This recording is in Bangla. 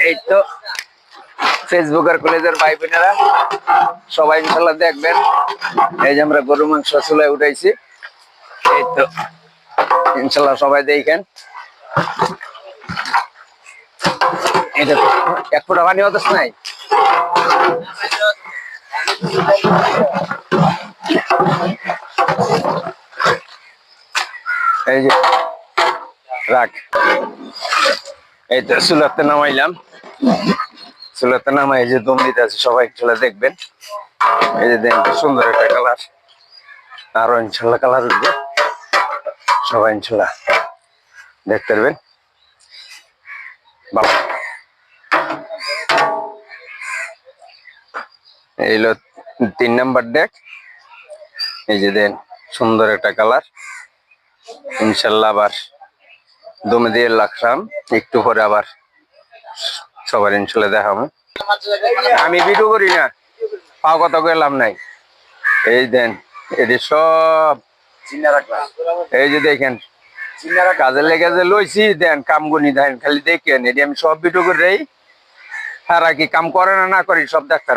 এই তো ফেসবুক আর কলেজের ভাই বোনেরা সবাই ইনশাল্লাহ দেখবেন। এই যে আমরা গরু মাংস চুলায় উঠাইছি, এই তো ইনশাল্লাহ সবাই দেখেন। এটা এক ফোঁটা পানি হতো নাই। এই যে রাখ, এই তো চুলাতে নামাইলাম। চুলাতে নামাই এই যে দম দিতে আছে, সবাই চুলা দেখবেন। এই যে দেখেন সুন্দর একটা কালার, আরো ইনশাল্লাহ কালার উঠবে, সবাই ইনশাল্লাহ দেখতে পারবেন। বাবা এই হলো 3 নাম্বার ডেক। এই যে দেন সুন্দর একটা কালার, ইনশাল্লাহ আবার দমে দিয়ে রাখলাম, একটু পরে আবার সবার ইনশাল্লাহ দেখাবো। আমি ভিডিও করি না, পাও কথা গেলাম নাই। এই দেন এটি সব এই যে দেখেন কাজে লেগে যে লইছি, দেন কামগুনি দেন খালি দেখেন। এটি আমি সব ভিডিও করে দেই, তারা কি কাম করে না না করি সব ডাক্তার।